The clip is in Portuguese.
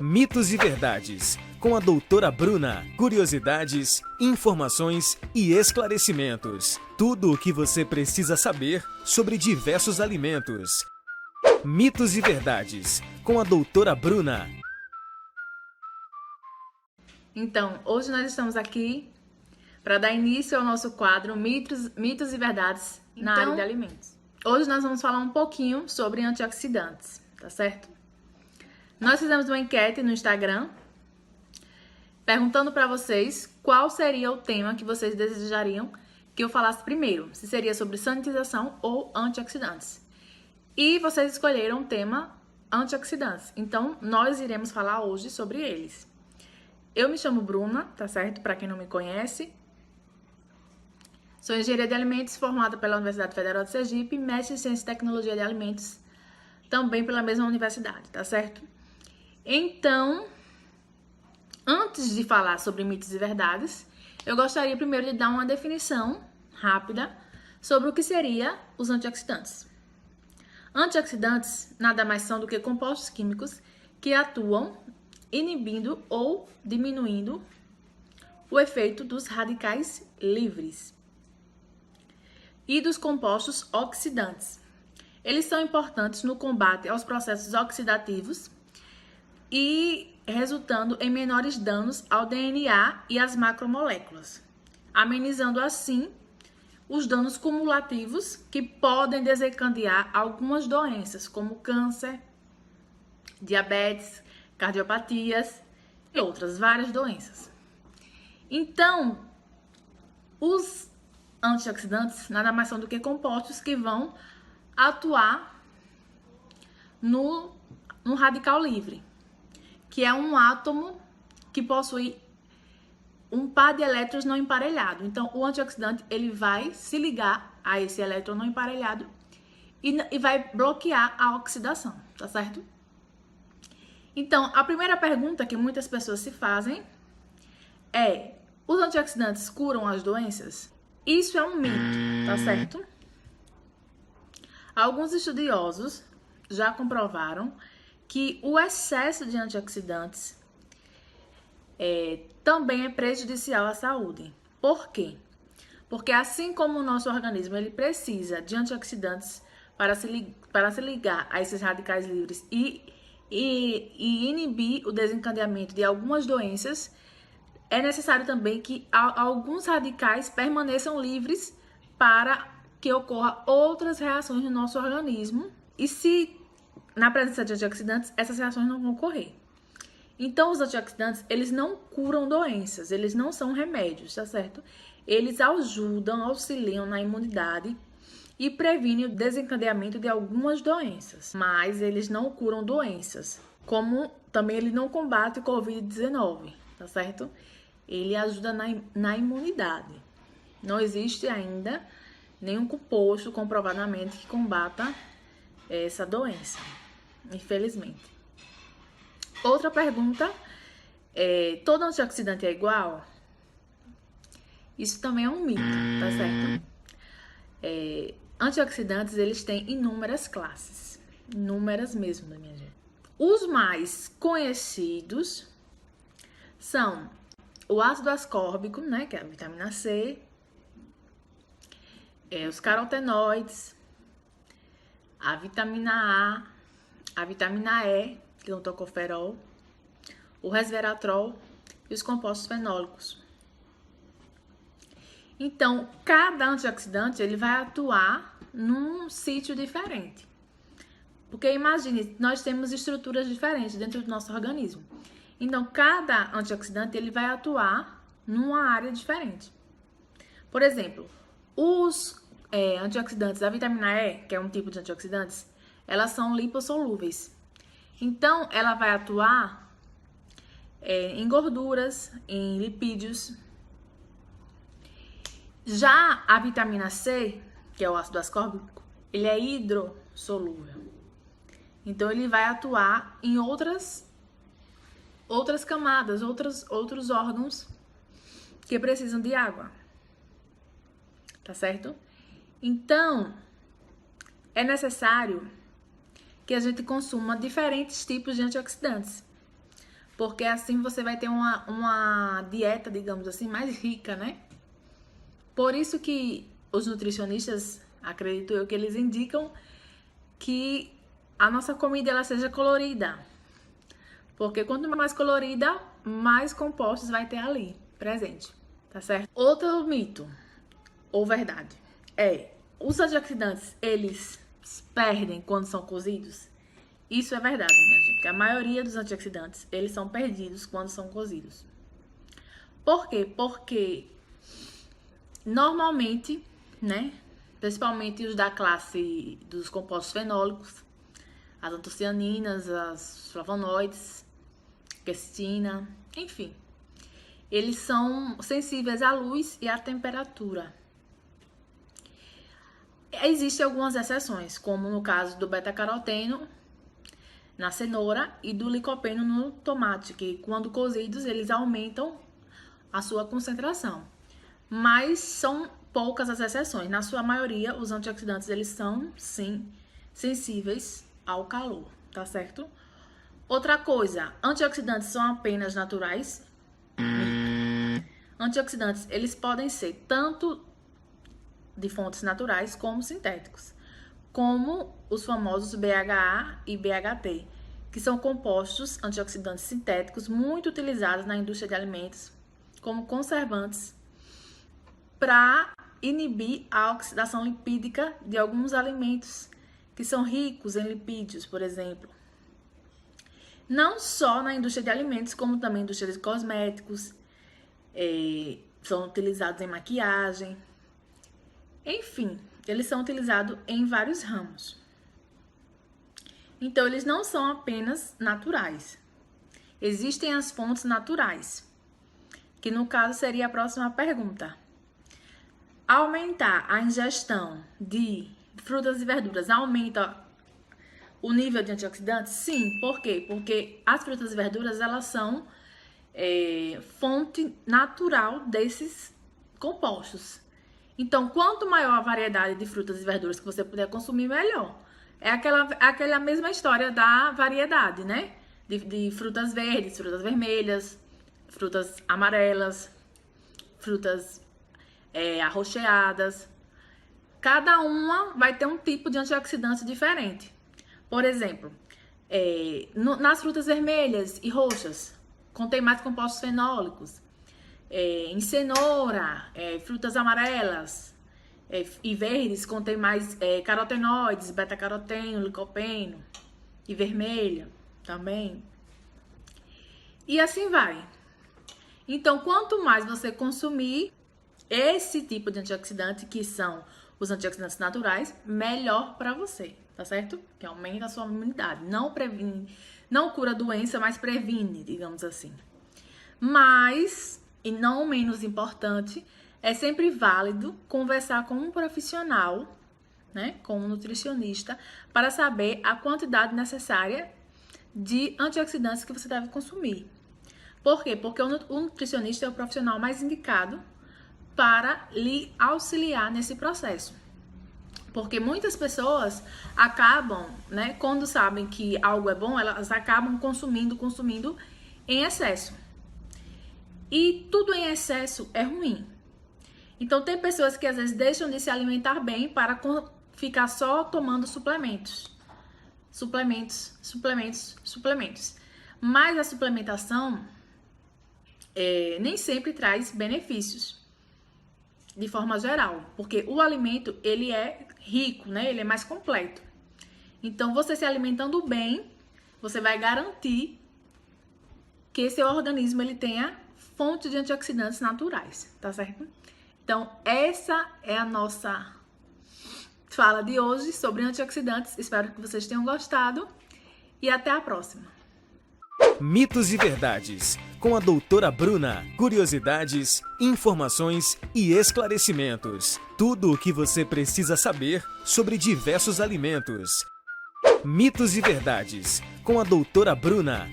Mitos e verdades, com a doutora Bruna. Curiosidades, informações e esclarecimentos. Tudo o que você precisa saber sobre diversos alimentos. Mitos e verdades, com a doutora Bruna. Então, hoje nós estamos aqui para dar início ao nosso quadro Mitos e Verdades na área de alimentos. Hoje nós vamos falar um pouquinho sobre antioxidantes, tá certo? Nós fizemos uma enquete no Instagram perguntando para vocês qual seria o tema que vocês desejariam que eu falasse primeiro, se seria sobre sanitização ou antioxidantes. E vocês escolheram o tema antioxidantes, então nós iremos falar hoje sobre eles. Eu me chamo Bruna, tá certo? Para quem não me conhece. Sou engenheira de alimentos formada pela Universidade Federal de Sergipe, mestre em ciência e tecnologia de alimentos, também pela mesma universidade, tá certo? Então, antes de falar sobre mitos e verdades, eu gostaria primeiro de dar uma definição rápida sobre o que seria os antioxidantes. Antioxidantes nada mais são do que compostos químicos que atuam inibindo ou diminuindo o efeito dos radicais livres e dos compostos oxidantes. Eles são importantes no combate aos processos oxidativos e resultando em menores danos ao DNA e às macromoléculas, amenizando assim os danos cumulativos que podem desencadear algumas doenças, como câncer, diabetes, cardiopatias e outras várias doenças. Então, os antioxidantes nada mais são do que compostos que vão atuar no radical livre, que é um átomo que possui um par de elétrons não emparelhado. Então, o antioxidante ele vai se ligar a esse elétron não emparelhado e vai bloquear a oxidação, tá certo? Então, a primeira pergunta que muitas pessoas se fazem é: os antioxidantes curam as doenças? Isso é um mito, tá certo? Alguns estudiosos já comprovaram que o excesso de antioxidantes também é prejudicial à saúde. Por quê? Porque assim como o nosso organismo ele precisa de antioxidantes para se ligar a esses radicais livres e inibir o desencadeamento de algumas doenças, é necessário também que alguns radicais permaneçam livres para que ocorra outras reações no nosso organismo. E se na presença de antioxidantes, essas reações não vão ocorrer. Então, os antioxidantes, eles não curam doenças, eles não são remédios, tá certo? Eles ajudam, auxiliam na imunidade e previnem o desencadeamento de algumas doenças, mas eles não curam doenças, como também ele não combate o Covid-19, tá certo? Ele ajuda na imunidade. Não existe ainda nenhum composto comprovadamente que combata essa doença, infelizmente. Outra pergunta é: todo antioxidante é igual? Isso também é um mito, tá certo? Antioxidantes, eles têm inúmeras classes, inúmeras mesmo, minha gente. Os mais conhecidos são o ácido ascórbico, né, que é a vitamina C, os carotenoides, a vitamina A, a vitamina E, que é o tocoferol, o resveratrol e os compostos fenólicos. Então, cada antioxidante ele vai atuar num sítio diferente. Porque imagine, nós temos estruturas diferentes dentro do nosso organismo. Então, cada antioxidante ele vai atuar numa área diferente. Por exemplo, os antioxidantes da vitamina E, que é um tipo de antioxidantes, elas são lipossolúveis. Então, ela vai atuar em gorduras, em lipídios. Já a vitamina C, que é o ácido ascórbico, ele é hidrossolúvel. Então, ele vai atuar em outras camadas, outros órgãos que precisam de água. Tá certo? Então, é necessário que a gente consuma diferentes tipos de antioxidantes. porque assim você vai ter uma dieta, digamos assim, mais rica, né? Por isso que os nutricionistas, acredito eu, que eles indicam que a nossa comida ela seja colorida. Porque quanto mais colorida, mais compostos vai ter ali, presente, tá certo? Outro mito, ou verdade, os antioxidantes, eles perdem quando são cozidos? Isso é verdade, minha gente. A maioria dos antioxidantes, eles são perdidos quando são cozidos. Por quê? Porque normalmente, né, principalmente os da classe dos compostos fenólicos, as antocianinas, as flavonoides, quercetina, enfim, eles são sensíveis à luz e à temperatura. Existem algumas exceções, como no caso do beta-caroteno na cenoura e do licopeno no tomate, que quando cozidos eles aumentam a sua concentração. Mas são poucas as exceções. Na sua maioria, os antioxidantes eles são, sim, sensíveis ao calor, tá certo? Outra coisa, antioxidantes são apenas naturais? Antioxidantes, eles podem ser tanto de fontes naturais como sintéticos, como os famosos BHA e BHT, que são compostos antioxidantes sintéticos muito utilizados na indústria de alimentos como conservantes para inibir a oxidação lipídica de alguns alimentos que são ricos em lipídios, por exemplo. Não só na indústria de alimentos, como também na indústria de cosméticos, são utilizados em maquiagem. Enfim, eles são utilizados em vários ramos. Então, eles não são apenas naturais. Existem as fontes naturais, que no caso seria a próxima pergunta. Aumentar a ingestão de frutas e verduras aumenta o nível de antioxidantes? Sim. Por quê? Porque as frutas e verduras, elas são fonte natural desses compostos. Então, quanto maior a variedade de frutas e verduras que você puder consumir, melhor. É aquela mesma história da variedade, né? De frutas verdes, frutas vermelhas, frutas amarelas, frutas arroxeadas. Cada uma vai ter um tipo de antioxidante diferente. Por exemplo, nas frutas vermelhas e roxas, contém mais compostos fenólicos. Em cenoura, frutas amarelas e verdes, contém mais carotenoides, beta-caroteno, licopeno, e vermelha também. E assim vai. Então, quanto mais você consumir esse tipo de antioxidante, que são os antioxidantes naturais, melhor para você, tá certo? Que aumenta a sua imunidade. Não previne, não cura a doença, mas previne, digamos assim. Mas, e não menos importante, é sempre válido conversar com um profissional, né, com um nutricionista, para saber a quantidade necessária de antioxidantes que você deve consumir. Por quê? Porque o nutricionista é o profissional mais indicado para lhe auxiliar nesse processo. Porque muitas pessoas acabam, né, quando sabem que algo é bom, elas acabam consumindo em excesso. E tudo em excesso é ruim. Então, tem pessoas que às vezes deixam de se alimentar bem para ficar só tomando suplementos. Suplementos. Mas a suplementação nem sempre traz benefícios, de forma geral. Porque o alimento, ele é rico, né? Ele é mais completo. Então, você se alimentando bem, você vai garantir que seu organismo ele tenha fonte de antioxidantes naturais, tá certo? Então, essa é a nossa fala de hoje sobre antioxidantes. Espero que vocês tenham gostado e até a próxima. Mitos e verdades, com a doutora Bruna. Curiosidades, informações e esclarecimentos. Tudo o que você precisa saber sobre diversos alimentos. Mitos e verdades, com a doutora Bruna.